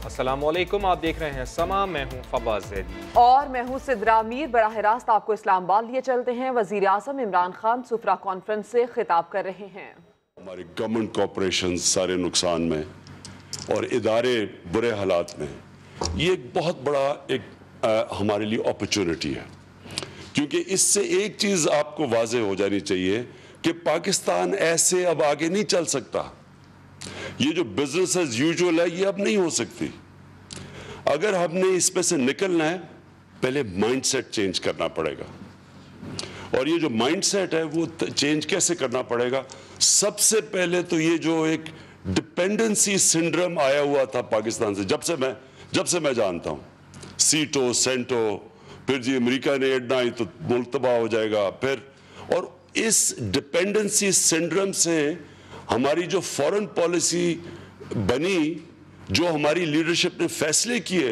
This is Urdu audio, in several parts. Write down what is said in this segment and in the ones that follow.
السلام علیکم، آپ دیکھ رہے ہیں سما، میں ہوں فواز زیدی اور میں ہوں سدرا میر۔ براہ راست آپ کو اسلام آباد لیے چلتے ہیں۔ وزیر اعظم عمران خان سفرہ کانفرنس سے خطاب کر رہے ہیں۔ ہماری گورنمنٹ کارپوریشن سارے نقصان میں اور ادارے برے حالات میں، یہ ایک بہت بڑا ہمارے لیے اپرچونٹی ہے، کیونکہ اس سے ایک چیز آپ کو واضح ہو جانی چاہیے کہ پاکستان ایسے اب آگے نہیں چل سکتا۔ یہ جو بزنس ایز یوزول ہے یہ اب نہیں ہو سکتی۔ اگر ہم نے اس پہ سے نکلنا ہے، پہلے مائنڈ سیٹ چینج کرنا پڑے گا، اور یہ جو مائنڈ سیٹ ہے وہ چینج کیسے کرنا پڑے گا؟ سب سے پہلے تو یہ جو ایک ڈپینڈنسی سنڈرم آیا ہوا تھا پاکستان سے، جب سے میں جانتا ہوں، سیٹو سینٹو، پھر جی امریکہ نے اڑنا ہی تو ملک تباہ ہو جائے گا، اور اس ڈپینڈنسی سنڈرم سے ہماری جو فورن پالیسی بنی، جو ہماری لیڈرشپ نے فیصلے کیے،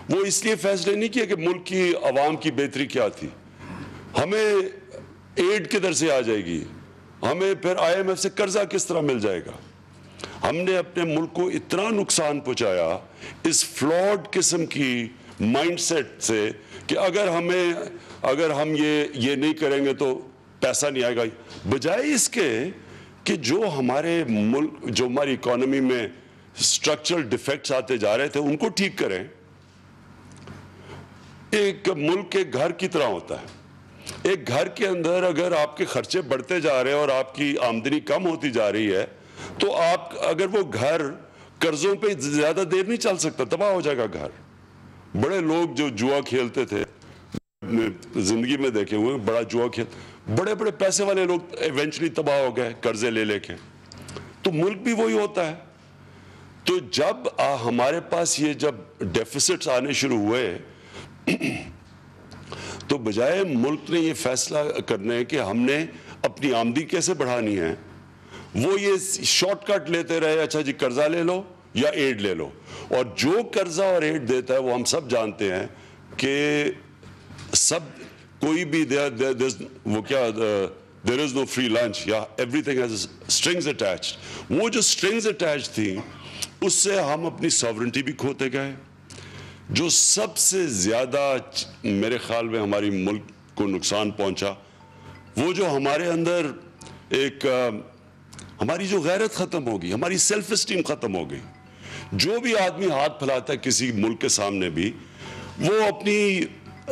وہ اس لیے فیصلے نہیں کیے کہ ملک کی عوام کی بہتری کیا تھی۔ ہمیں ایڈ کدھر سے آ جائے گی، ہمیں پھر IMF سے قرضہ کس طرح مل جائے گا۔ ہم نے اپنے ملک کو اتنا نقصان پہنچایا اس فلاڈ قسم کی مائنڈ سیٹ سے کہ اگر ہم یہ نہیں کریں گے تو پیسہ نہیں آئے گا، بجائے اس کے کہ جو ہمارے ملک، جو ہماری اکانومی میں اسٹرکچرل ڈیفیکٹس آتے جا رہے تھے ان کو ٹھیک کریں۔ ایک ملک کے گھر کی طرح ہوتا ہے، ایک گھر کے اندر اگر آپ کے خرچے بڑھتے جا رہے ہیں اور آپ کی آمدنی کم ہوتی جا رہی ہے تو اگر وہ گھر قرضوں پہ زیادہ دیر نہیں چل سکتا، تباہ ہو جائے گا گھر۔ بڑے لوگ جو جوا کھیلتے تھے، زندگی میں دیکھے ہوئے بڑا جوا بڑے بڑے پیسے والے لوگ ایونچولی تباہ ہو گئے قرضے لے کے۔ تو ملک بھی وہی ہوتا ہے۔ تو جب ہمارے پاس یہ جب ڈیفیسٹس آنے شروع ہوئے تو بجائے ملک نے یہ فیصلہ کرنے کہ ہم نے اپنی آمدنی کیسے بڑھانی ہے، وہ یہ شارٹ کٹ لیتے رہے، اچھا جی قرضہ لے لو یا ایڈ لے لو، اور جو قرضہ اور ایڈ دیتا ہے وہ ہم سب جانتے ہیں کہ کوئی بھی وہ کیا there is no free lunch یا everything has strings attached، وہ جو strings attached تھیں اس سے ہم اپنی sovereignty بھی کھوتے گئے۔ جو سب سے زیادہ میرے خیال میں ہماری ملک کو نقصان پہنچا، وہ جو ہمارے اندر ہماری جو غیرت ختم ہو گئی، ہماری سیلف اسٹیم ختم ہو گئی۔ جو بھی آدمی ہاتھ پھیلاتا ہے کسی ملک کے سامنے بھی، وہ اپنی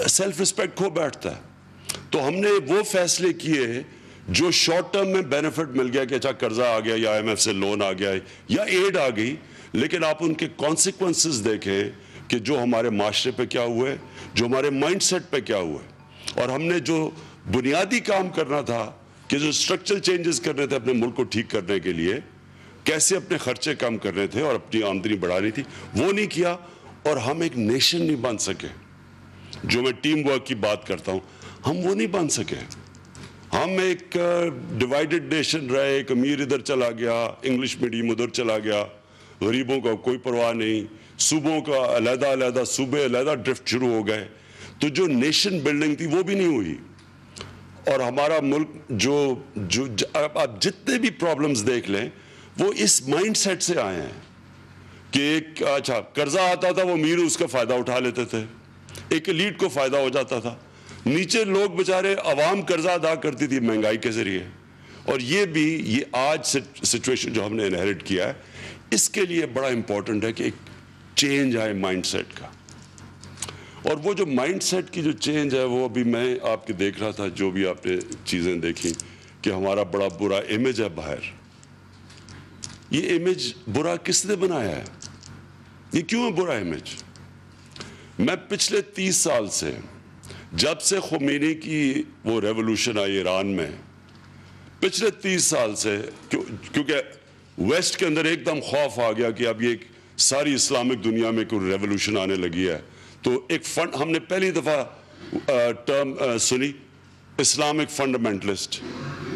سیلف رسپیکٹ کھو بیٹھتا ہے۔ تو ہم نے وہ فیصلے کیے جو شارٹ ٹرم میں بینیفٹ مل گیا کہ اچھا قرضہ آ گیا یا IMF سے لون آ گیا یا ایڈ آ گئی، لیکن آپ ان کے کانسیکوینسز دیکھیں کہ جو ہمارے معاشرے پہ کیا ہوئے، جو ہمارے مائنڈ سیٹ پہ کیا ہوئے، اور ہم نے جو بنیادی کام کرنا تھا کہ جو اسٹرکچرل چینجز کرنے تھے اپنے ملک کو ٹھیک کرنے کے لیے، کیسے اپنے خرچے کم کرنے تھے اور اپنی آمدنی بڑھانی تھی، وہ نہیں کیا، اور ہم ایک نیشن نہیں بن سکے۔ جو میں ٹیم ورک کی بات کرتا ہوں، ہم وہ نہیں بن سکے۔ ہم ایک ڈیوائیڈڈ نیشن رہے، ایک امیر ادھر چلا گیا، انگلش میڈیم ادھر چلا گیا، غریبوں کا کوئی پرواہ نہیں، صوبوں کا علیحدہ صوبے علیحدہ ڈرفٹ شروع ہو گئے۔ تو جو نیشن بلڈنگ تھی وہ بھی نہیں ہوئی، اور ہمارا ملک آپ جتنے بھی پرابلمز دیکھ لیں وہ اس مائنڈ سیٹ سے آئے ہیں کہ ایک اچھا قرضہ آتا تھا، وہ امیر اس کا فائدہ اٹھا لیتے تھے، ایک ایلیٹ کو فائدہ ہو جاتا تھا، نیچے لوگ بیچارے عوام قرضہ ادا کرتی تھی مہنگائی کے ذریعے۔ اور یہ آج سچویشن جو ہم نے انہیرٹ کیا ہے، اس کے لیے بڑا امپورٹنٹ ہے کہ ایک چینج آئے مائنڈ سیٹ کا۔ اور وہ جو مائنڈ سیٹ کی جو چینج ہے، وہ ابھی میں آپ کے دیکھ رہا تھا، جو بھی آپ نے چیزیں دیکھی کہ ہمارا بڑا برا امیج ہے باہر۔ یہ امیج برا کس نے بنایا ہے؟ یہ کیوں ہے برا امیج؟ میں پچھلے 30 سال سے، جب سے خمینی کی وہ ریولوشن آئی ایران میں، پچھلے 30 سال سے، کیونکہ ویسٹ کے اندر ایک دم خوف آ گیا کہ اب یہ ساری اسلامک دنیا میں کوئی ریولوشن آنے لگی ہے، تو ایک ہم نے پہلی دفعہ ٹرم سنی اسلامک فنڈامنٹلسٹ۔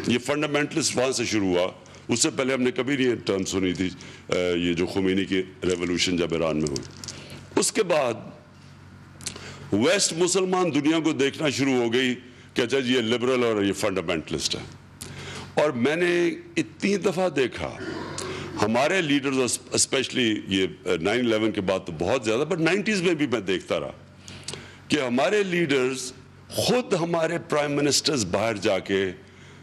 یہ فنڈامنٹلسٹ وہاں سے شروع ہوا، اس سے پہلے ہم نے کبھی نہیں ٹرم سنی تھی، یہ جو خمینی کی ریولوشن جب ایران میں ہوئی۔ اس کے بعد ویسٹ مسلمان دنیا کو دیکھنا شروع ہو گئی کہ اچھا جی یہ لبرل اور یہ فنڈامنٹلسٹ ہے۔ اور میں نے اتنی دفعہ دیکھا ہمارے لیڈرز اسپیشلی یہ 9/11 کے بعد تو بہت زیادہ، بٹ 90s میں بھی میں دیکھتا رہا کہ ہمارے لیڈرز خود ہمارے پرائم منسٹرز باہر جا کے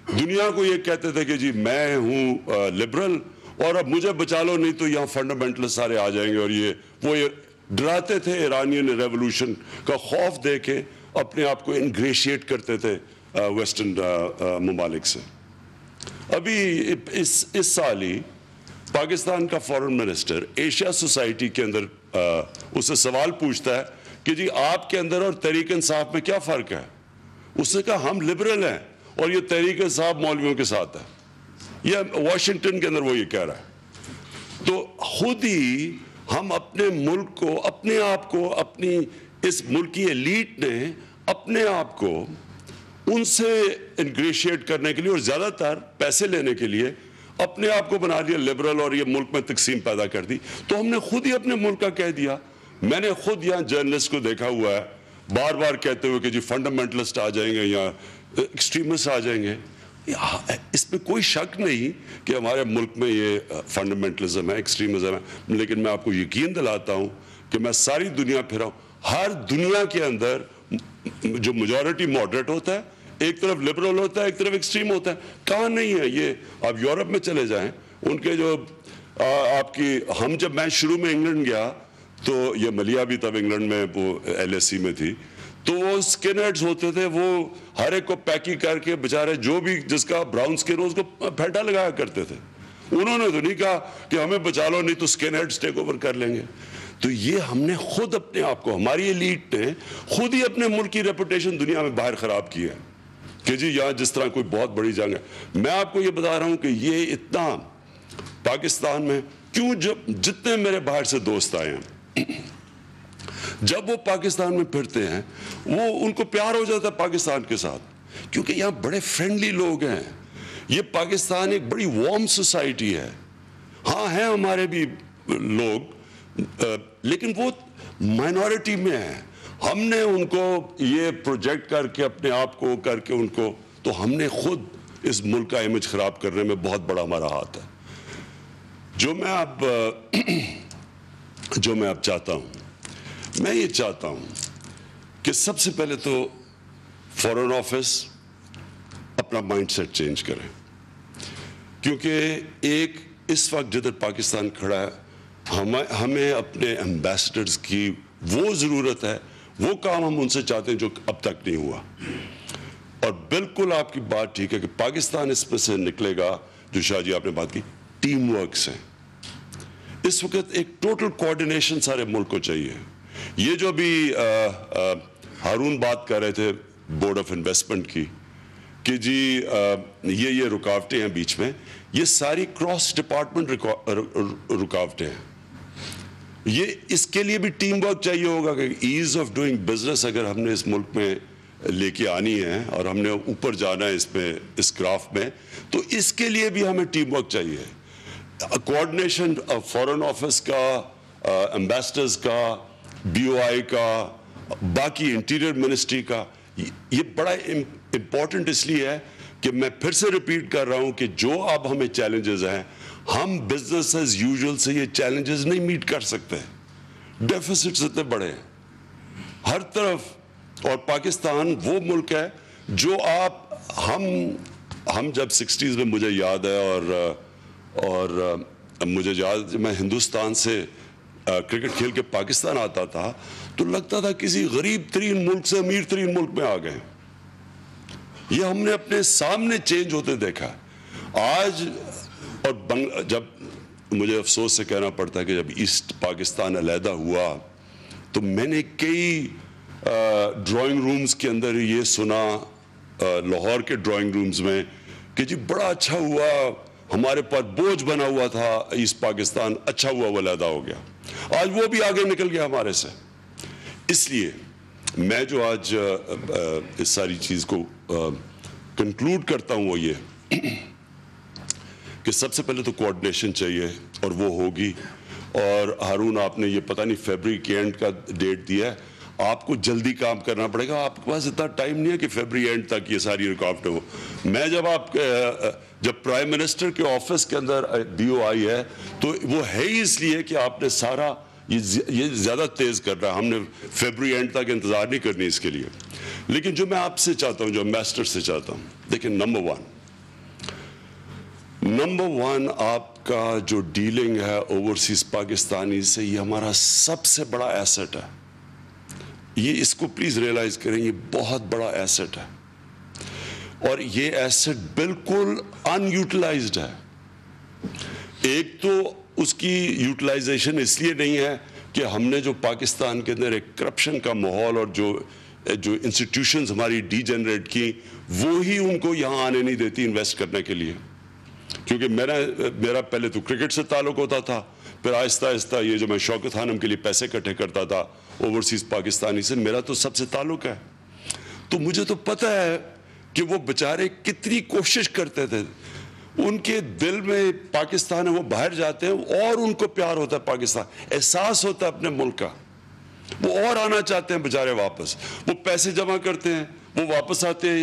دنیا کو یہ کہتے تھے کہ جی میں ہوں لبرل اور اب مجھے بچا لو نہیں تو یہاں فنڈامنٹلسٹ سارے آ جائیں گے، اور وہ ڈراتے تھے ایرانین ریولوشن کا خوف دے کے اپنے آپ کو انگریشیٹ کرتے تھے ویسٹرن ممالک سے۔ ابھی اس سال ہی پاکستان کا فارن منسٹر ایشیا سوسائٹی کے اندر اس سے سوال پوچھتا ہے کہ جی آپ کے اندر اور تحریک انصاف میں کیا فرق ہے؟ اس نے کہا ہم لبرل ہیں اور یہ تحریک انصاف مولویوں کے ساتھ ہے۔ یہ واشنگٹن کے اندر وہ یہ کہہ رہا ہے۔ تو خود ہی ہم اپنے ملک کو، اپنے آپ کو، اپنی اس ملک کی ایلیٹ نے اپنے آپ کو ان سے انگریشیٹ کرنے کے لیے اور زیادہ تر پیسے لینے کے لیے اپنے آپ کو بنا دیا لبرل، اور یہ ملک میں تقسیم پیدا کر دی۔ تو ہم نے خود ہی اپنے ملک کا کہہ دیا۔ میں نے خود یہاں جرنلسٹ کو دیکھا ہوا ہے بار بار کہتے ہوئے کہ جی فنڈامنٹلسٹ آ جائیں گے یا ایکسٹریمسٹ آ جائیں گے۔ اس پہ کوئی شک نہیں کہ ہمارے ملک میں یہ فنڈامنٹلزم ہے، ایکسٹریمزم ہے، لیکن میں آپ کو یقین دلاتا ہوں کہ میں ساری دنیا پھرا ہوں، ہر دنیا کے اندر جو میجورٹی ماڈریٹ ہوتا ہے، ایک طرف لبرل ہوتا ہے، ایک طرف ایکسٹریم ہوتا ہے۔ کہاں نہیں ہے یہ؟ آپ یورپ میں چلے جائیں، ان کے جو آپ کی جب میں شروع میں انگلینڈ گیا تو یہ ملیا بھی تب انگلینڈ میں وہ LSE میں تھی، تو وہ سکن ہیڈز ہوتے تھے، وہ ہر ایک کو پیکی کر کے بیچارے جو بھی جس کا براؤن سکن ہو اس کو پھیٹا لگایا کرتے تھے۔ انہوں نے تو نہیں کہا کہ ہمیں بچا لو نہیں تو سکن ہیڈز ٹیک اوور کر لیں گے۔ تو یہ ہم نے خود اپنے آپ کو، ہماری ایلیٹ نے خود ہی اپنے ملک کی ریپوٹیشن دنیا میں باہر خراب کی ہے کہ جی یہاں جس طرح کوئی بہت بڑی جنگ ہے۔ میں آپ کو یہ بتا رہا ہوں کہ یہ اتنا پاکستان میں کیوں، جتنے میرے باہر سے دوست آئے ہیں جب وہ پاکستان میں پھرتے ہیں وہ ان کو پیار ہو جاتا ہے پاکستان کے ساتھ، کیونکہ یہاں بڑے فرینڈلی لوگ ہیں۔ یہ پاکستان ایک بڑی وارم سوسائٹی ہے۔ ہاں ہیں ہمارے بھی لوگ، لیکن وہ مائنورٹی میں ہیں۔ ہم نے ان کو یہ پروجیکٹ کر کے اپنے آپ کو کر کے ان کو، تو ہم نے خود اس ملک کا امیج خراب کرنے میں بہت بڑا ہمارا ہاتھ ہے۔ جو میں اب چاہتا ہوں، میں یہ چاہتا ہوں کہ سب سے پہلے تو فارن آفس اپنا مائنڈ سیٹ چینج کریں، کیونکہ ایک اس وقت جدھر پاکستان کھڑا ہے ہمیں اپنے ایمبیسڈرز کی وہ ضرورت ہے، وہ کام ہم ان سے چاہتے ہیں جو اب تک نہیں ہوا۔ اور بالکل آپ کی بات ٹھیک ہے کہ پاکستان اس میں سے نکلے گا، جو شاہ جی آپ نے بات کی، ٹیم ورک سے۔ اس وقت ایک ٹوٹل کوآرڈینیشن سارے ملک کو چاہیے۔ یہ جو بھی ہارون بات کر رہے تھے بورڈ آف انویسٹمنٹ کی کہ جی یہ رکاوٹیں ہیں بیچ میں، یہ ساری کراس ڈپارٹمنٹ رکاوٹیں ہیں۔ یہ اس کے لیے بھی ٹیم ورک چاہیے ہوگا کہ ایز آف ڈوئنگ بزنس اگر ہم نے اس ملک میں لے کے آنی ہے اور ہم نے اوپر جانا ہے اس گراف میں، تو اس کے لیے بھی ہمیں ٹیم ورک چاہیے۔ کوآرڈینیشن فارن آفس کا، ایمبیسڈرز کا، BOI کا، باقی انٹیریئر منسٹری کا، یہ بڑا امپورٹنٹ اس لیے ہے کہ میں پھر سے ریپیٹ کر رہا ہوں کہ جو اب ہمیں چیلنجز ہیں، ہم بزنس ایز یوزول سے یہ چیلنجز نہیں میٹ کر سکتے۔ ڈیفیسٹس اتنے بڑے ہیں ہر طرف، اور پاکستان وہ ملک ہے جو ہم جب 60s میں، مجھے یاد ہے اور مجھے یاد، میں ہندوستان سے کرکٹ کھیل کے پاکستان آتا تھا تو لگتا تھا کسی غریب ترین ملک سے امیر ترین ملک میں آ گئے۔ یہ ہم نے اپنے سامنے چینج ہوتے دیکھا آج۔ اور جب مجھے افسوس سے کہنا پڑتا ہے کہ جب ایسٹ پاکستان علیحدہ ہوا تو میں نے کئی ڈرائنگ رومز کے اندر یہ سنا، لاہور کے ڈرائنگ رومز میں، کہ جی بڑا اچھا ہوا، ہمارے پاس بوجھ بنا ہوا تھا ایسٹ پاکستان، اچھا ہوا وہ علیحدہ ہو گیا۔ آج وہ بھی آگے نکل گیا ہمارے سے۔ اس لیے میں جو آج اس ساری چیز کو کنکلوڈ کرتا ہوں وہ یہ کہ سب سے پہلے تو کوآرڈینیشن چاہیے، اور وہ ہوگی۔ اور ہارون آپ نے یہ پتہ نہیں فیبرری کے اینڈ کا ڈیٹ دیا ہے، آپ کو جلدی کام کرنا پڑے گا, آپ کے پاس اتنا ٹائم نہیں ہے کہ فیبری اینڈ تک یہ ساری رکاوٹیں ہو. میں جب پرائم منسٹر کے آفس کے اندر BOI ہے تو وہ ہے ہی اس لیے کہ آپ نے سارا یہ زیادہ تیز کر رہا ہے, ہم نے فیبری اینڈ تک انتظار نہیں کرنی اس کے لیے. لیکن جو میں آپ سے چاہتا ہوں, جو انویسٹر سے چاہتا ہوں, دیکھیں نمبر ون آپ کا جو ڈیلنگ ہے اوورسیز پاکستانی سے, یہ ہمارا سب سے بڑا ایسٹ ہے. یہ اس کو پلیز ریئلائز کریں, یہ بہت بڑا ایسٹ ہے اور یہ ایسٹ بالکل ان یوٹیلائزڈ ہے. ایک تو اس کی یوٹیلائزیشن اس لیے نہیں ہے کہ ہم نے جو پاکستان کے اندر ایک کرپشن کا ماحول اور جو انسٹیٹیوشنز ہماری ڈی جنریٹ کی, وہی ان کو یہاں آنے نہیں دیتی انویسٹ کرنے کے لیے. کیونکہ میرا پہلے تو کرکٹ سے تعلق ہوتا تھا, پھر آہستہ آہستہ یہ جو میں شوکت خانم کے لیے پیسے اکٹھے کرتا تھا اوورسیز پاکستانی سے, میرا تو سب سے تعلق ہے. تو مجھے تو پتہ ہے کہ وہ بیچارے کتنی کوشش کرتے تھے, ان کے دل میں پاکستان ہے, وہ باہر جاتے ہیں اور ان کو پیار ہوتا ہے پاکستان, احساس ہوتا ہے اپنے ملک کا, وہ اور آنا چاہتے ہیں بیچارے واپس. وہ پیسے جمع کرتے ہیں, وہ واپس آتے ہیں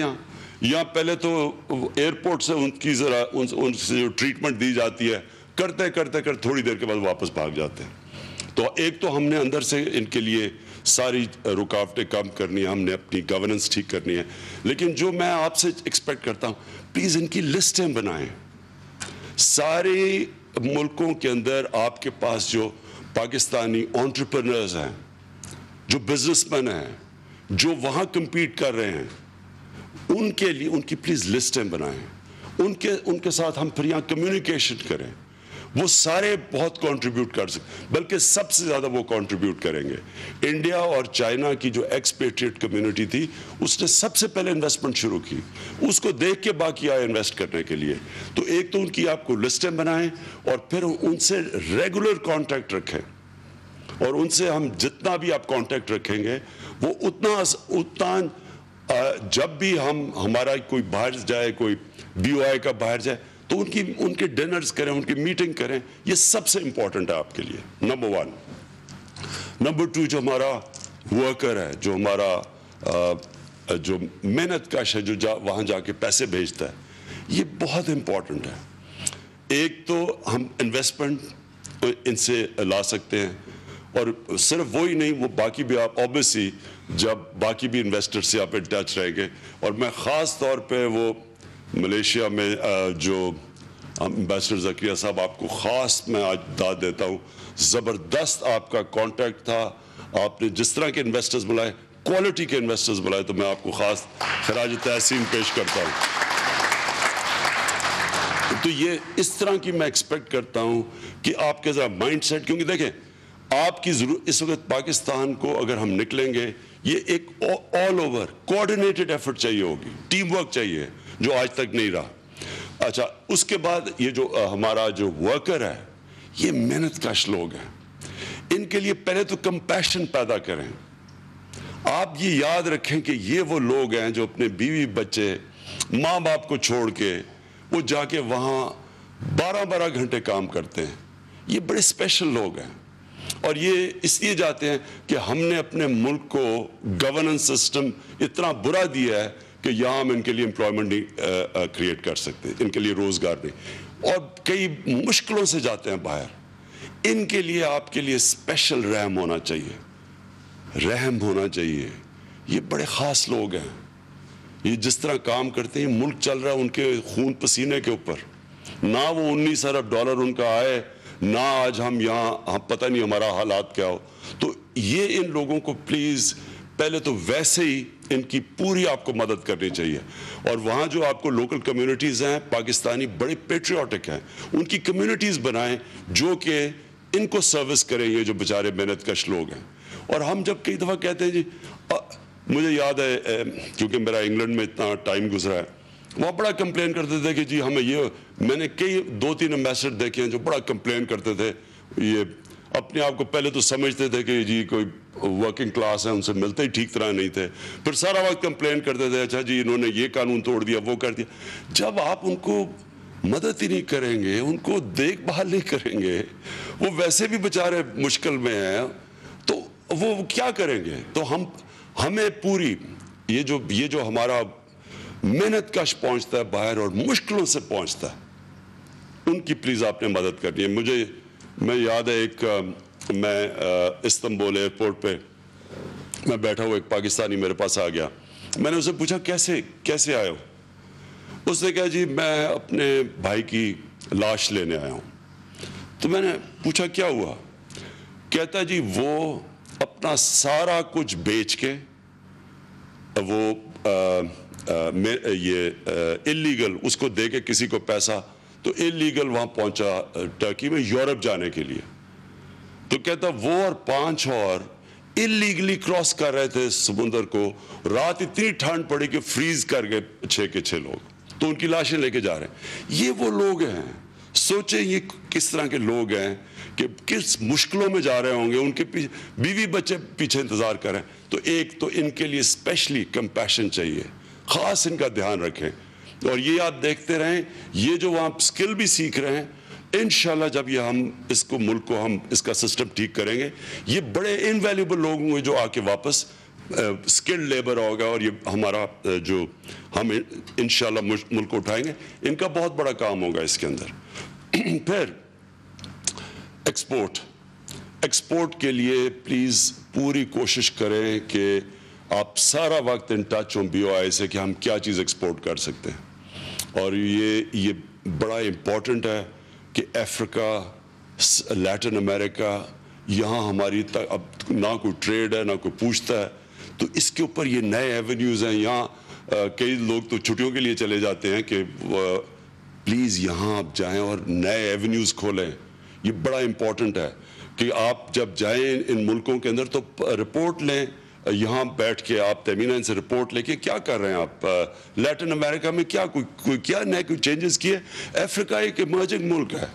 یہاں پہلے تو ایئرپورٹ سے ان کی ذرا ان سے جو ٹریٹمنٹ دی جاتی ہے کرتے تھوڑی دیر کے بعد واپس بھاگ جاتے ہیں. تو ایک تو ہم نے اندر سے ان کے لیے ساری رکاوٹیں کم کرنی ہے, ہم نے اپنی گورننس ٹھیک کرنی ہے. لیکن جو میں آپ سے ایکسپیکٹ کرتا ہوں, پلیز ان کی لسٹیں بنائیں. سارے ملکوں کے اندر آپ کے پاس جو پاکستانی انٹرپرنرز ہیں, جو بزنس مین ہیں, جو وہاں کمپیٹ کر رہے ہیں, ان کے لیے ان کی پلیز لسٹیں بنائیں. ان کے ساتھ ہم پھر یہاں کمیونیکیشن کریں. وہ سارے بہت کنٹریبیوٹ کر سکتے, بلکہ سب سے زیادہ وہ کنٹریبیوٹ کریں گے. انڈیا اور چائنا کی جو ایکسپیٹریٹ کمیونٹی تھی, اس نے سب سے پہلے انویسٹمنٹ شروع کی, اس کو دیکھ کے باقی آئے انویسٹ کرنے کے لیے. تو ایک تو ان کی آپ کو لسٹیں بنائیں اور پھر ان سے ریگولر کانٹیکٹ رکھیں, اور ان سے ہم جتنا بھی آپ کانٹیکٹ رکھیں گے وہ اتنا جب بھی ہمارا کوئی باہر جائے, کوئی BOI کا باہر جائے, تو ان کے ڈنرز کریں, ان کی میٹنگ کریں. یہ سب سے امپورٹنٹ ہے آپ کے لیے, نمبر ون. نمبر ٹو, جو ہمارا ورکر ہے, جو ہمارا جو محنت کش ہے, جو وہاں جا کے پیسے بھیجتا ہے, یہ بہت امپورٹنٹ ہے. ایک تو ہم انویسٹمنٹ ان سے لا سکتے ہیں, اور صرف وہی نہیں, وہ باقی بھی آپ اوبیسلی جب باقی بھی انویسٹر سے آپ ان ٹچ رہیں گے. اور میں خاص طور پہ وہ ملیشیا میں جو امبیسڈر زکریا صاحب, آپ کو خاص میں آج داد دیتا ہوں, زبردست آپ کا کانٹیکٹ تھا, آپ نے جس طرح کے انویسٹرز بلائے, کوالٹی کے انویسٹرز بلائے, تو میں آپ کو خاص خراج تحسین پیش کرتا ہوں. تو یہ اس طرح کی میں ایکسپیکٹ کرتا ہوں کہ آپ کے ذرا مائنڈ سیٹ, کیونکہ دیکھیں آپ کی ضرورت اس وقت پاکستان کو اگر ہم نکلیں گے, یہ ایک آل اوور کوآرڈینیٹڈ ایفرٹ چاہیے ہوگی, ٹیم ورک چاہیے, جو آج تک نہیں رہا. اچھا, اس کے بعد یہ جو ہمارا جو ورکر ہے, یہ محنت کش لوگ ہیں, ان کے لیے پہلے تو کمپیشن پیدا کریں. آپ یہ یاد رکھیں کہ یہ وہ لوگ ہیں جو اپنے بیوی بچے ماں باپ کو چھوڑ کے وہ جا کے وہاں 12 گھنٹے کام کرتے ہیں. یہ بڑے اسپیشل لوگ ہیں, اور یہ اس لیے جاتے ہیں کہ ہم نے اپنے ملک کو گورننس سسٹم اتنا برا دیا ہے کہ یہاں ہم ان کے لیے امپلائمنٹ نہیں کریٹ کر سکتے, ان کے لیے روزگار نہیں, اور کئی مشکلوں سے جاتے ہیں باہر. ان کے لیے آپ کے لیے اسپیشل رحم ہونا چاہیے, رحم ہونا چاہیے. یہ بڑے خاص لوگ ہیں, یہ جس طرح کام کرتے ہیں, ملک چل رہا ہے ان کے خون پسینے کے اوپر. نہ وہ 19 ارب ڈالر ان کا آئے, نہ آج ہم یہاں پتہ نہیں ہمارا حالات کیا ہو. تو یہ ان لوگوں کو پلیز پہلے تو ویسے ہی ان کی پوری آپ کو مدد کرنی چاہیے. اور وہاں جو آپ کو لوکل کمیونٹیز ہیں پاکستانی, بڑے پیٹریوٹک ہیں, ان کی کمیونٹیز بنائیں جو کہ ان کو سروس کریں, یہ جو بیچارے محنت کش لوگ ہیں. اور ہم جب کئی دفعہ کہتے ہیں جی, مجھے یاد ہے کیونکہ میرا انگلینڈ میں اتنا ٹائم گزرا ہے, وہاں بڑا کمپلین کرتے تھے کہ جی ہمیں یہ, میں نے کئی 2-3 ایمبیسڈر دیکھے ہیں جو بڑا کمپلین کرتے تھے. یہ اپنے آپ کو پہلے تو سمجھتے تھے کہ جی کوئی ورکنگ کلاس ہے, ان سے ملتے ہی ٹھیک طرح نہیں تھے, پھر سارا وقت کمپلین کرتے تھے, اچھا جی انہوں نے یہ قانون توڑ دیا, وہ کر دیا. جب آپ ان کو مدد ہی نہیں کریں گے, ان کو دیکھ بھال نہیں کریں گے, وہ ویسے بھی بیچارے مشکل میں ہیں, تو وہ کیا کریں گے؟ تو ہمیں پوری یہ جو ہمارا محنت کش پہنچتا ہے باہر اور مشکلوں سے پہنچتا ہے، ان کی پلیز آپ نے مدد کرنی ہے. میں یاد ہے میں استنبول ایئرپورٹ پہ میں بیٹھا ہوا، ایک پاکستانی میرے پاس آ گیا. میں نے اسے پوچھا کیسے آئے ہو؟ اس نے کہا جی میں اپنے بھائی کی لاش لینے آیا ہوں. تو میں نے پوچھا کیا ہوا؟ کہتا جی وہ اپنا سارا کچھ بیچ کے وہ یہ اللیگل اس کو دے کے کسی کو پیسہ، تو اللیگل وہاں پہنچا ٹرکی میں یورپ جانے کے لیے. تو کہتا وہ اور 5 اور اللیگلی کراس کر رہے تھے سمندر کو. رات اتنی ٹھنڈ پڑی کہ فریز کر گئے 6 کے 6 لوگ، تو ان کی لاشیں لے کے جا رہے ہیں. یہ وہ لوگ ہیں، سوچیں یہ کس طرح کے لوگ ہیں کہ کس مشکلوں میں جا رہے ہوں گے، ان کے بیوی بچے پیچھے انتظار کریں. تو ایک تو ان کے لیے اسپیشلی کمپیشن چاہیے، خاص ان کا دھیان رکھیں. اور یہ آپ دیکھتے رہیں، یہ جو وہاں اسکل بھی سیکھ رہے ہیں، انشاءاللہ جب یہ ہم اس کو ملک کو ہم اس کا سسٹم ٹھیک کریں گے، یہ بڑے انویلیبل لوگ ہوں گے جو آ کے واپس اسکلڈ لیبر ہوگا. اور یہ ہمارا جو ہم انشاءاللہ ملک کو اٹھائیں گے، ان کا بہت بڑا کام ہوگا اس کے اندر. پھر ایکسپورٹ کے لیے پلیز پوری کوشش کریں کہ آپ سارا وقت ان ٹچ ہوں BOI سے کہ ہم کیا چیز ایکسپورٹ کر سکتے ہیں. اور یہ بڑا امپورٹنٹ ہے کہ افریقہ، لیٹن امریکہ، یہاں ہماری اب نہ کوئی ٹریڈ ہے نہ کوئی پوچھتا ہے. تو اس کے اوپر یہ نئے ایونیوز ہیں. یہاں کئی لوگ تو چھٹیوں کے لیے چلے جاتے ہیں کہ پلیز یہاں آپ جائیں اور نئے ایونیوز کھولیں. یہ بڑا امپورٹنٹ ہے کہ آپ جب جائیں ان ملکوں کے اندر تو رپورٹ لیں، یہاں بیٹھ کے آپ تیمینہ سے رپورٹ لے کے کیا کر رہے ہیں آپ لیٹن امریکہ میں، کیا نئے کوئی چینجز کیے. افریقہ ایک ایمرجنگ ملک ہے،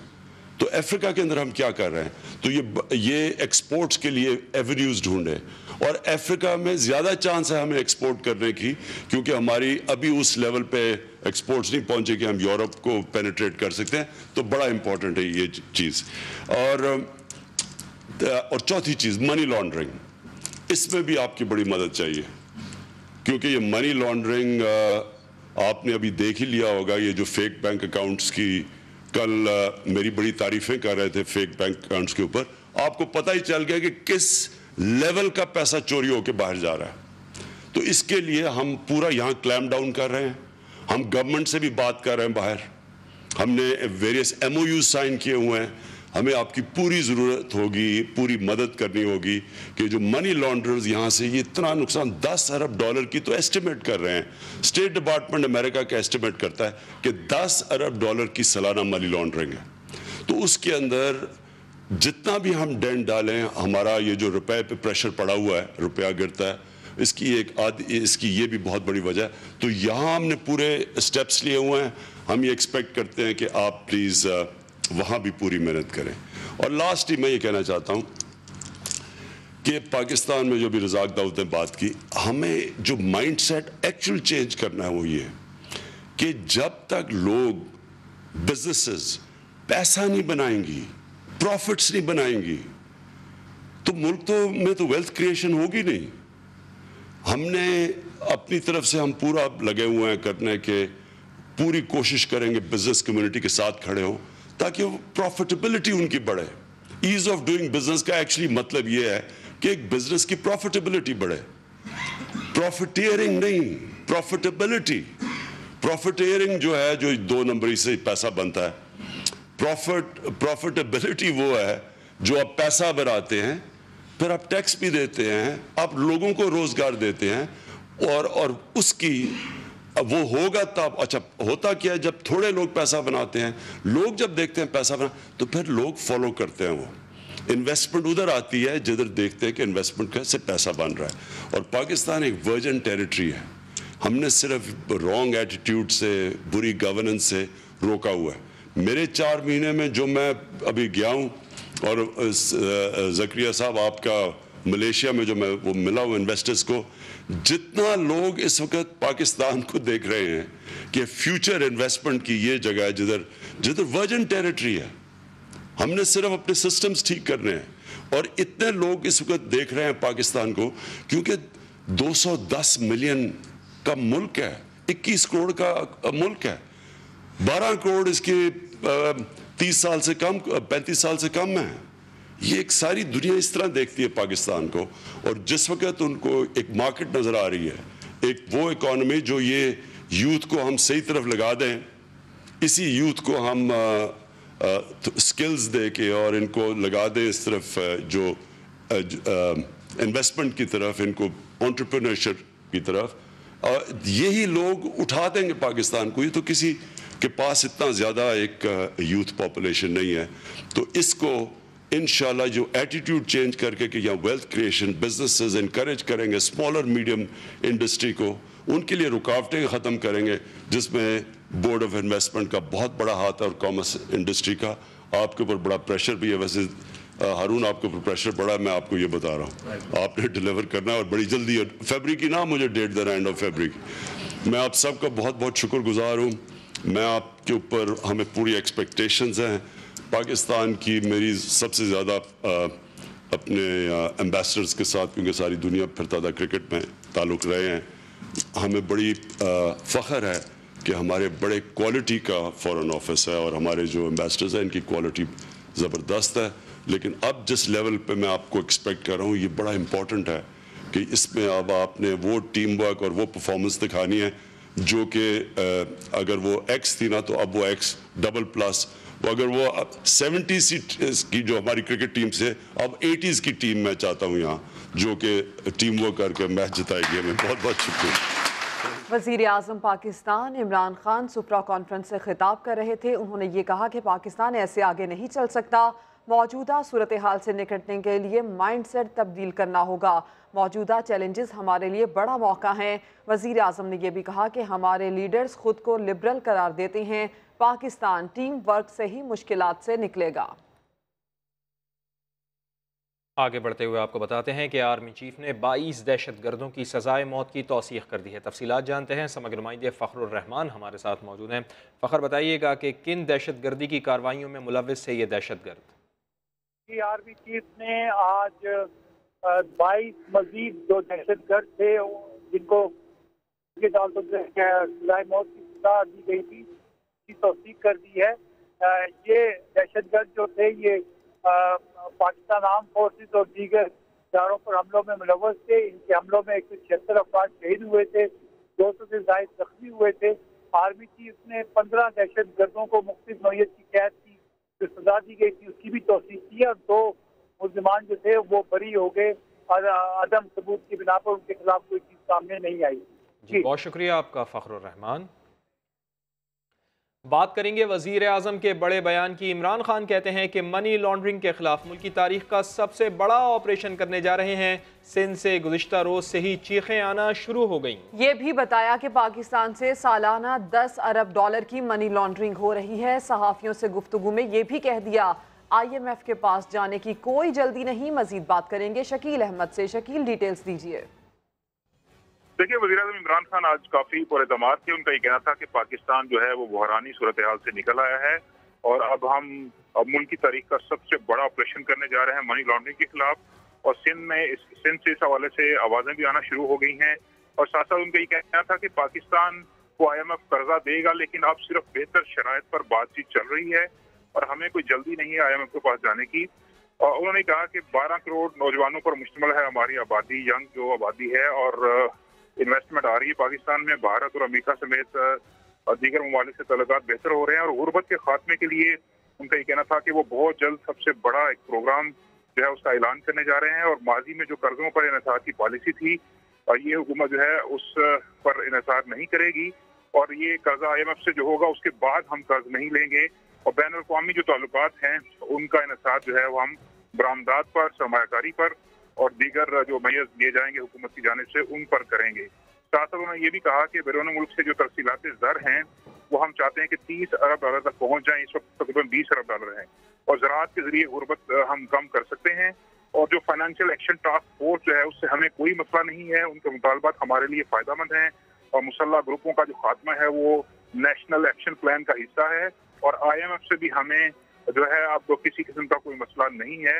تو افریقہ کے اندر ہم کیا کر رہے ہیں. تو یہ ایکسپورٹس کے لیے ایونیوز ڈھونڈیں. اور افریقہ میں زیادہ چانس ہے ہمیں ایکسپورٹ کرنے کی، کیونکہ ہماری ابھی اس لیول پہ ایکسپورٹس نہیں پہنچے کہ ہم یورپ کو پینیٹریٹ کر سکتے ہیں. تو بڑا امپورٹنٹ ہے یہ چیز. اور چوتھی چیز منی لانڈرنگ، اس میں بھی آپ کی بڑی مدد چاہیے، کیونکہ یہ منی لانڈرنگ آپ نے ابھی دیکھ ہی لیا ہوگا. یہ جو فیک بینک اکاؤنٹس کی کل میری بڑی تعریفیں کر رہے تھے فیک بینک اکاؤنٹس کے اوپر، آپ کو پتہ ہی چل گیا کہ کس لیول کا پیسہ چوری ہو کے باہر جا رہا ہے. تو اس کے لیے ہم پورا یہاں کلیم ڈاؤن کر رہے ہیں. ہم گورنمنٹ سے بھی بات کر رہے ہیں باہر، ہم نے ویریس MOUs سائن کیے ہوئے ہیں. ہمیں آپ کی پوری ضرورت ہوگی، پوری مدد کرنی ہوگی کہ جو منی لانڈررز یہاں سے یہ اتنا نقصان $10 ارب کی تو ایسٹیمیٹ کر رہے ہیں. اسٹیٹ ڈپارٹمنٹ امریکہ کا ایسٹیمیٹ کرتا ہے کہ $10 ارب کی سالانہ منی لانڈرنگ ہے. تو اس کے اندر جتنا بھی ہم ڈینٹ ڈالیں، ہمارا یہ جو روپے پہ پریشر پڑا ہوا ہے، روپیہ گرتا ہے، اس کی یہ بھی بہت بڑی وجہ ہے. تو یہاں ہم نے پورے اسٹیپس لیے ہوئے ہیں. ہم یہ ایکسپیکٹ کرتے ہیں کہ آپ پلیز وہاں بھی پوری محنت کریں. اور لاسٹ ہی میں یہ کہنا چاہتا ہوں کہ پاکستان میں جو بھی رزاق داؤد نے بات کی، ہمیں جو مائنڈ سیٹ ایکچوئل چینج کرنا ہے وہ یہ ہے کہ جب تک لوگ بزنسز پیسہ نہیں بنائیں گی، پروفٹس نہیں بنائیں گی، تو ملک میں تو ویلتھ کریشن ہوگی نہیں. ہم نے اپنی طرف سے ہم پورا لگے ہوئے ہیں کرنے کے، پوری کوشش کریں گے بزنس کمیونٹی کے ساتھ کھڑے ہوں تاکہ پروفیٹیبلٹی ان کی بڑھے. ایز آف ڈوئنگ بزنس کا ایکچولی مطلب یہ ہے کہ ایک بزنس کی پروفیٹیبلٹی بڑھے، پروفیٹیئرنگ نہیں، پروفیٹیبلٹی. پروفیٹیئرنگ جو ہے جو 2 نمبری سے پیسہ بنتا ہے. پروفیٹیبلٹی وہ ہے جو آپ پیسہ بناتے ہیں، پھر آپ ٹیکس بھی دیتے ہیں، آپ لوگوں کو روزگار دیتے ہیں، اور اس کی وہ ہوگا تب. اچھا ہوتا کیا ہے، جب تھوڑے لوگ پیسہ بناتے ہیں، لوگ جب دیکھتے ہیں پیسہ بنا تو پھر لوگ فالو کرتے ہیں. وہ انویسٹمنٹ ادھر آتی ہے جدھر دیکھتے ہیں کہ انویسٹمنٹ سے پیسہ بن رہا ہے. اور پاکستان ایک ورجن ٹیریٹری ہے. ہم نے صرف رانگ ایٹیٹیوڈ سے، بری گورننس سے روکا ہوا ہے. میرے 4 مہینے میں جو میں ابھی گیا ہوں، اور زکریا صاحب آپ کا ملیشیا میں جو میں وہ ملا ہوں انویسٹرز کو، جتنا لوگ اس وقت پاکستان کو دیکھ رہے ہیں کہ فیوچر انویسٹمنٹ کی یہ جگہ ہے جدھر ورجن ٹیریٹری ہے. ہم نے صرف اپنے سسٹمز ٹھیک کرنے ہیں اور اتنے لوگ اس وقت دیکھ رہے ہیں پاکستان کو کیونکہ 210 ملین کا ملک ہے, 21 کروڑ کا ملک ہے, 12 کروڑ اس کے 30 سال سے کم 35 سال سے کم ہے. یہ ایک ساری دنیا اس طرح دیکھتی ہے پاکستان کو, اور جس وقت ان کو ایک مارکیٹ نظر آ رہی ہے, ایک وہ اکانومی جو یہ یوتھ کو ہم صحیح طرف لگا دیں, اسی یوتھ کو ہم سکلز دے کے اور ان کو لگا دیں اس طرف جو انویسٹمنٹ کی طرف, ان کو انٹرپرینورشپ کی طرف, یہی لوگ اٹھا دیں گے پاکستان کو. یہ تو کسی کے پاس اتنا زیادہ ایک یوتھ پاپولیشن نہیں ہے. تو اس کو انشاءاللہ جو ایٹیٹیوڈ چینج کر کے کہ یہاں ویلتھ کریشن, بزنسز انکریج کریں گے, اسمالر میڈیم انڈسٹری کو, ان کے لیے رکاوٹیں ختم کریں گے, جس میں بورڈ آف انویسٹمنٹ کا بہت بڑا ہاتھ ہے اور کامرس انڈسٹری کا. آپ کے اوپر بڑا پریشر بھی ہے, ویسے ہارون آپ کے اوپر پریشر بڑا, میں آپ کو یہ بتا رہا ہوں, آپ نے ڈیلیور کرنا ہے اور بڑی جلدی. فیبری کی نہ مجھے ڈیٹ دینا, اینڈ آف فیبری. میں آپ سب کا بہت بہت شکر گزار ہوں. میں آپ کے اوپر, ہمیں پوری ایکسپیکٹیشنز ہیں پاکستان کی. میری سب سے زیادہ اپنے ایمبیسڈرز کے ساتھ, کیونکہ ساری دنیا پھرتا تھا کرکٹ میں تعلق رہے ہیں, ہمیں بڑی فخر ہے کہ ہمارے بڑے کوالٹی کا فورن آفس ہے اور ہمارے جو ایمبیسڈرز ہیں ان کی کوالٹی زبردست ہے. لیکن اب جس لیول پہ میں آپ کو ایکسپیکٹ کر رہا ہوں, یہ بڑا امپورٹنٹ ہے کہ اس میں اب آپ نے وہ ٹیم ورک اور وہ پرفارمنس دکھانی ہے جو کہ اگر وہ ایکس تھی نا, تو اب وہ ایکس ڈبل پلس. اگر وہ 70s کی جو ہماری کرکٹ ٹیم سے, اب 80s کی ٹیم میں چاہتا ہوں یہاں, جو کہ ٹیم ورک کر کے میچ جتائے گی. میں بہت بہت شکریہ. وزیر اعظم پاکستان عمران خان سپرا کانفرنس سے خطاب کر رہے تھے. انہوں نے یہ کہا کہ پاکستان ایسے آگے نہیں چل سکتا. موجودہ صورتحال سے نکٹنے کے لیے مائنڈ سیٹ تبدیل کرنا ہوگا. موجودہ چیلنجز ہمارے لیے بڑا موقع ہیں. وزیر اعظم نے یہ بھی کہا کہ ہمارے لیڈرز خود کو لبرل قرار دیتے ہیں. پاکستان ٹیم ورک سے ہی مشکلات سے نکلے گا. آگے بڑھتے ہوئے آپ کو بتاتے ہیں کہ آرمی چیف نے 22 دہشت گردوں کی سزائے موت کی توثیق کر دی ہے. تفصیلات جانتے ہیں, سمجھ نمائندے فخر الرحمان ہمارے ساتھ موجود ہیں. فخر, بتائیے گا کہ کن دہشت گردی کی کارروائیوں میں ملوث سے یہ دہشت گرد؟ آرمی چیف نے آج 22 مزید جو دہشت گرد تھے جن کو سزائے موت کی سزا دی گئی تھی, کی توثیق کر دی ہے. یہ دہشت گرد جو تھے یہ پاکستان آرم فورسز اور دیگر اداروں پر حملوں میں ملوث تھے. ان کے حملوں میں 176 افراد شہید ہوئے تھے, 200 سے زائد زخمی ہوئے تھے. آرمی چیف نے 15 دہشت گردوں کو مختلف نوعیت کی قید کی جو سزا دی گئی تھی اس کی بھی توثیق کی, اور 2 ملزمان جو تھے وہ بری ہو گئے اور عدم ثبوت کی بنا پر ان کے خلاف کوئی چیز سامنے نہیں آئی. جی بہت شکریہ آپ کا فخر الرحمان. بات کریں گے وزیر اعظم کے بڑے بیان کی. عمران خان کہتے ہیں کہ منی لانڈرنگ کے خلاف ملک کی تاریخ کا سب سے بڑا آپریشن کرنے جا رہے ہیں. سندھ سے گزشتہ روز سے ہی چیخیں آنا شروع ہو گئیں. یہ بھی بتایا کہ پاکستان سے سالانہ 10 ارب ڈالر کی منی لانڈرنگ ہو رہی ہے. صحافیوں سے گفتگو میں یہ بھی کہہ دیا IMF کے پاس جانے کی کوئی جلدی نہیں. مزید بات کریں گے شکیل احمد سے. شکیل, ڈیٹیلز دیجیے. دیکھیے, وزیر اعظم عمران خان آج کافی پر اعتماد تھے. ان کا یہ کہنا تھا کہ پاکستان جو ہے وہ بحرانی صورتحال سے نکل آیا ہے اور اب ہم ملک کی تاریخ کا سب سے بڑا آپریشن کرنے جا رہے ہیں منی لانڈرنگ کے خلاف. اور سندھ سے اس حوالے سے آوازیں بھی آنا شروع ہو گئی ہیں. اور ساتھ ساتھ ان کا یہ کہنا تھا کہ پاکستان کو IMF قرضہ دے گا, لیکن اب صرف بہتر شرائط پر بات چیت چل رہی ہے اور ہمیں کوئی جلدی نہیں ہے IMF کے پاس جانے کی. اور انہوں نے کہا کہ 12 کروڑ نوجوانوں پر مشتمل ہے ہماری آبادی, ینگ جو آبادی ہے, اور انویسٹمنٹ آ رہی ہے پاکستان میں. بھارت اور امریکہ سمیت دیگر ممالک سے تعلقات بہتر ہو رہے ہیں. اور غربت کے خاتمے کے لیے ان کا یہ کہنا تھا کہ وہ بہت جلد سب سے بڑا ایک پروگرام جو ہے اس کا اعلان کرنے جا رہے ہیں. اور ماضی میں جو قرضوں پر انحصار کی پالیسی تھی, یہ حکومت جو ہے اس پر انحصار نہیں کرے گی, اور یہ قرضہ IMF سے جو ہوگا اس کے بعد ہم قرض نہیں لیں گے. اور بین الاقوامی جو تعلقات ہیں ان کا انحصار جو ہے وہ ہم برآمدات پر, سرمایہ کاری پر اور دیگر جو میسر دیے جائیں گے حکومت کی جانب سے ان پر کریں گے. ساتھ ساتھ انہوں نے یہ بھی کہا کہ بیرون ملک سے جو ترسیلات زر ہیں وہ ہم چاہتے ہیں کہ 30 ارب ڈالر تک پہنچ جائیں. اس وقت تقریباً 20 ارب ڈالر ہیں, اور زراعت کے ذریعے غربت ہم کم کر سکتے ہیں. اور جو فائنینشیل ایکشن ٹاسک فورس جو ہے اس سے ہمیں کوئی مسئلہ نہیں ہے. ان کے مطالبات ہمارے لیے فائدہ مند ہیں, اور مسلح گروپوں کا جو خاتمہ ہے وہ نیشنل ایکشن پلان کا حصہ ہے. اور IMF سے بھی ہمیں جو ہے اب کسی قسم کا کوئی مسئلہ نہیں ہے.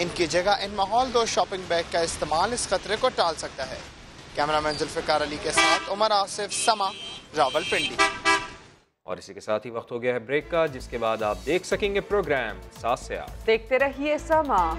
ان کی جگہ ان ماحول دوست شاپنگ بیگ کا استعمال اس خطرے کو ٹال سکتا ہے۔ کیمرامین ذوالفقار علی کے ساتھ عمر آصف، سما، راولپنڈی۔ اور اسی کے ساتھ ہی وقت ہو گیا ہے بریک کا، جس کے بعد آپ دیکھ سکیں گے پروگرام 7 سے 8۔ دیکھتے رہیے سما۔